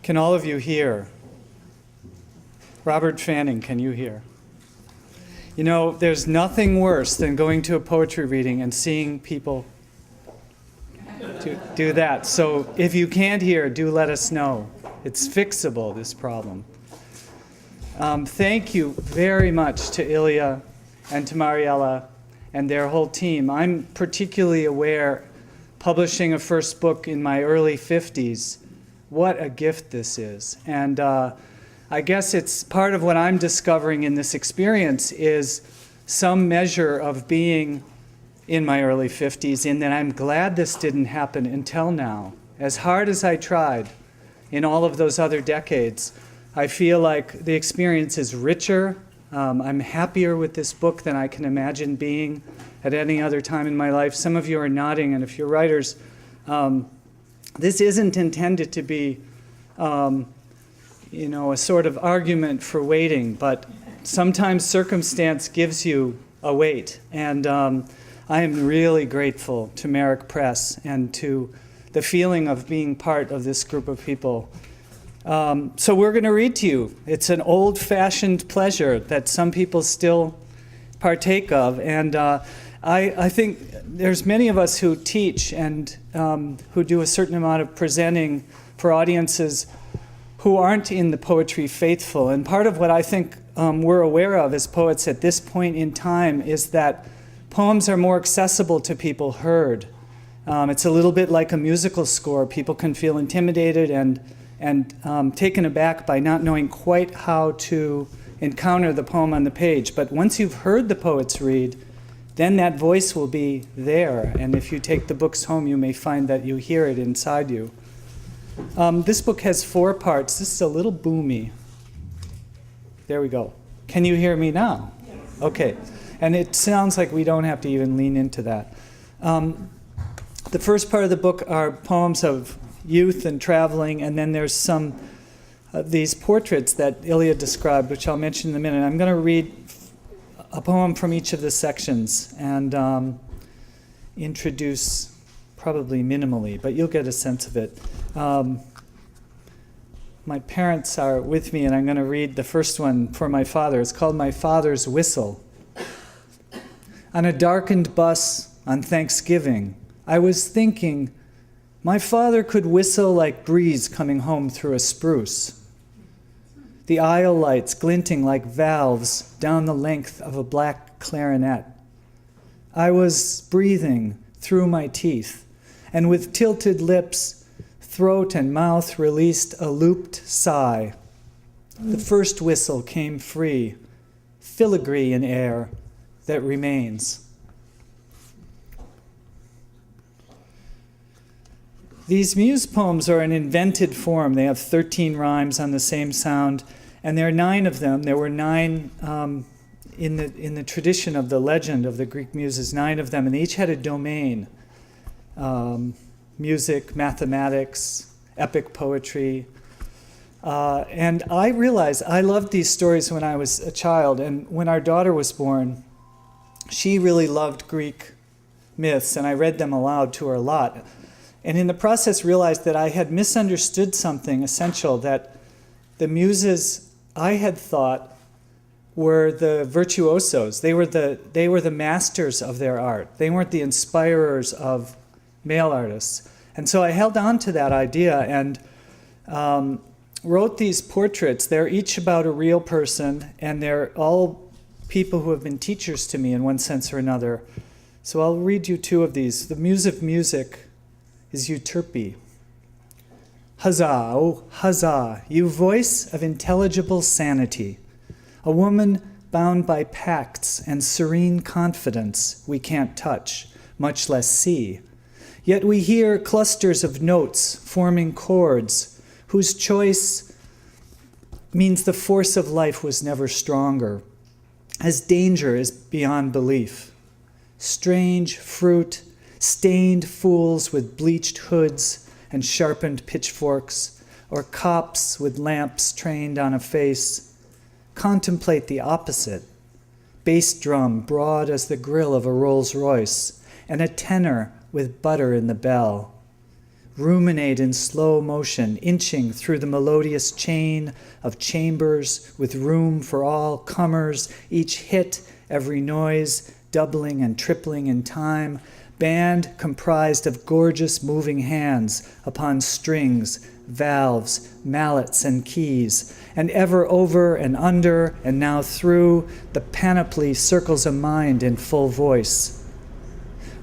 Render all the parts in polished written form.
Can all of you hear? Robert Fanning, can you hear? You know, there's nothing worse than going to a poetry reading and seeing people do that. So if you can't hear, do let us know. It's fixable, this problem. Thank you very much to Ilya and to Mariella and their whole team. I'm particularly aware, publishing a first book in my early 50s, what a gift this is. And I guess it's part of what I'm discovering in this experience is some measure of being in my early 50s, in that I'm glad this didn't happen until now. As hard as I tried in all of those other decades, I feel like the experience is richer. I'm happier with this book than I can imagine being at any other time in my life. Some of you are nodding, and if you're writers, this isn't intended to be a sort of argument for waiting, but sometimes circumstance gives you a wait. And I am really grateful to Marick Press and to the feeling of being part of this group of people. So we're going to read to you. It's an old-fashioned pleasure that some people still partake of. And I think there's many of us who teach and who do a certain amount of presenting for audiences who aren't in the poetry faithful. And part of what I think we're aware of as poets at this point in time is that poems are more accessible to people heard. It's a little bit like a musical score. People can feel intimidated and taken aback by not knowing quite how to encounter the poem on the page. But once you've heard the poets read, then that voice will be there. And if you take the books home, you may find that you hear it inside you. This book has 4 parts. This is a little boomy. There we go. Can you hear me now? Yes. Okay. And it sounds like we don't have to even lean into that. The first part of the book are poems of youth and traveling, and then there's some of these portraits that Ilya described, which I'll mention in a minute. I'm going to read a poem from each of the sections and introduce, probably minimally, but you'll get a sense of it. My parents are with me, and I'm going to read the first one for my father. It's called My Father's Whistle. On a darkened bus on Thanksgiving, I was thinking, my father could whistle like breeze coming home through a spruce. The aisle lights glinting like valves down the length of a black clarinet. I was breathing through my teeth, and with tilted lips, throat and mouth released a looped sigh. The first whistle came free, filigree in air that remains. These muse poems are an invented form. They have 13 rhymes on the same sound, and there are 9 of them. There were 9 in the tradition of the legend of the Greek muses, 9 of them, and they each had a domain. Music, mathematics, epic poetry. And I realized I loved these stories when I was a child, and when our daughter was born, she really loved Greek myths, and I read them aloud to her a lot. And in the process realized that I had misunderstood something essential, that the muses I had thought were the virtuosos. They were the masters of their art. They weren't the inspirers of male artists. And so I held on to that idea and wrote these portraits. They're each about a real person, and they're all people who have been teachers to me in one sense or another. So I'll read you 2 of these. The muse of music is Euterpe. Huzzah, oh huzzah, you voice of intelligible sanity, a woman bound by pacts and serene confidence we can't touch, much less see. Yet we hear clusters of notes forming chords whose choice means the force of life was never stronger, as danger is beyond belief. Strange fruit, stained fools with bleached hoods and sharpened pitchforks, or cops with lamps trained on a face, contemplate the opposite. Bass drum broad as the grill of a Rolls Royce, and a tenor with butter in the bell. ruminate in slow motion, inching through the melodious chain of chambers with room for all comers, each hit, every noise, doubling and tripling in time, band comprised of gorgeous moving hands upon strings, valves, mallets, and keys, and ever over and under and now through the panoply circles a mind in full voice.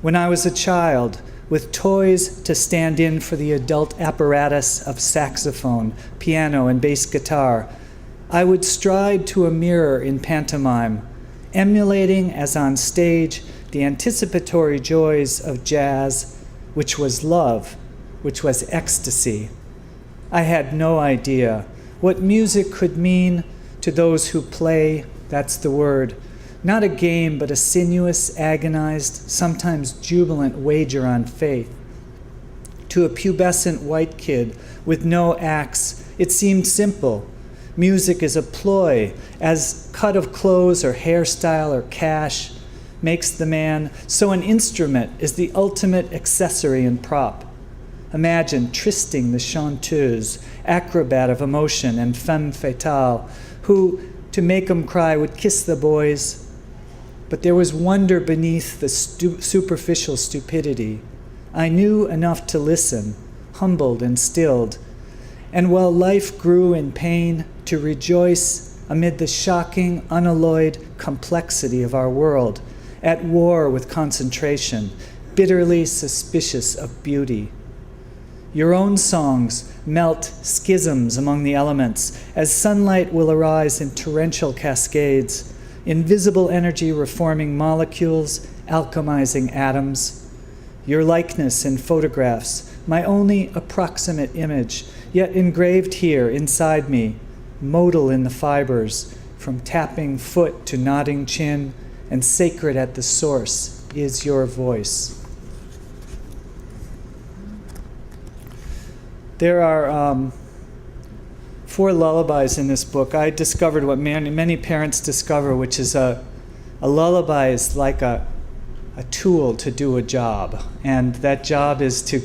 When I was a child, with toys to stand in for the adult apparatus of saxophone, piano, and bass guitar, I would stride to a mirror in pantomime, emulating as on stage the anticipatory joys of jazz, which was love, which was ecstasy. I had no idea what music could mean to those who play, that's the word, not a game, but a sinuous, agonized, sometimes jubilant wager on faith. To a pubescent white kid with no axe, it seemed simple. Music is a ploy, as cut of clothes or hairstyle or cash makes the man, so an instrument is the ultimate accessory and prop. Imagine Tristing the chanteuse, acrobat of emotion and femme fatale, who, to make 'em cry, would kiss the boys. But there was wonder beneath the superficial stupidity. I knew enough to listen, humbled and stilled, and while life grew in pain, to rejoice amid the shocking, unalloyed complexity of our world, at war with concentration, bitterly suspicious of beauty. Your own songs melt schisms among the elements, as sunlight will arise in torrential cascades, invisible energy reforming molecules, alchemizing atoms. Your likeness in photographs, my only approximate image, yet engraved here inside me, modal in the fibers, from tapping foot to nodding chin, and sacred at the source, is your voice. There are 4 lullabies in this book. I discovered what many parents discover, which is a lullaby is like a tool to do a job. And that job is to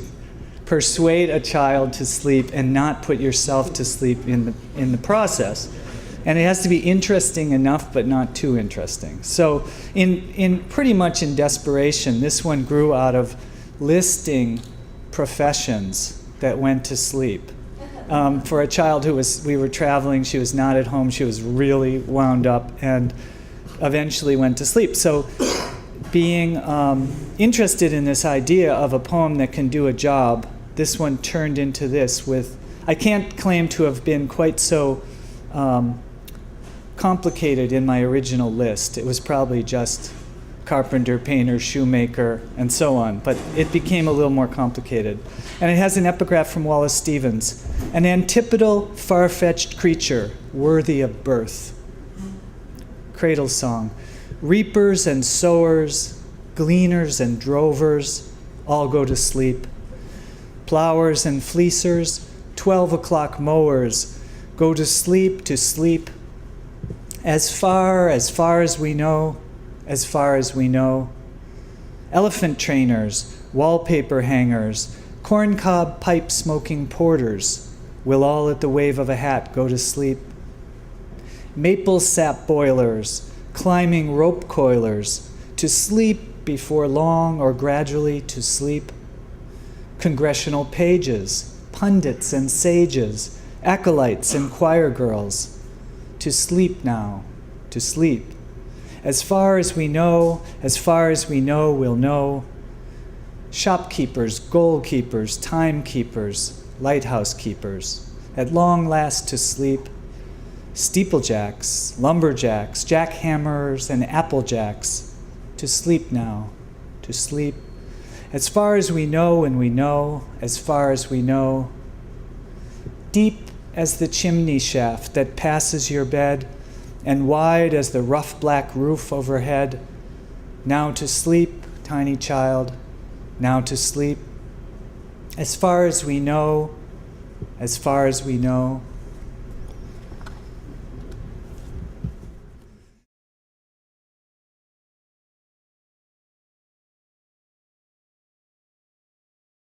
persuade a child to sleep and not put yourself to sleep in the process. And it has to be interesting enough, but not too interesting. So in pretty much in desperation, this one grew out of listing professions that went to sleep. For a child we were traveling, she was not at home, she was really wound up and eventually went to sleep. So being interested in this idea of a poem that can do a job, this one turned into this with, I can't claim to have been quite so complicated in my original list. It was probably just carpenter, painter, shoemaker, and so on, but it became a little more complicated. And it has an epigraph from Wallace Stevens, an antipodal, far-fetched creature worthy of birth. Cradle song. Reapers and sowers, gleaners and drovers, all go to sleep. Plowers and fleecers, 12 o'clock mowers, go to sleep, as far as we know, as far as we know. Elephant trainers, wallpaper hangers, corncob pipe-smoking porters will all at the wave of a hat go to sleep. Maple sap boilers, climbing rope coilers, to sleep before long or gradually to sleep. Congressional pages, pundits and sages, acolytes and choir girls, to sleep now, to sleep. As far as we know, we'll know. Shopkeepers, goalkeepers, timekeepers, lighthouse keepers, at long last to sleep. Steeplejacks, lumberjacks, jackhammerers, and applejacks, to sleep now, to sleep. As far as we know and we know, as far as we know. Deep as the chimney shaft that passes your bed, and wide as the rough black roof overhead. Now to sleep, tiny child, now to sleep. As far as we know, as far as we know.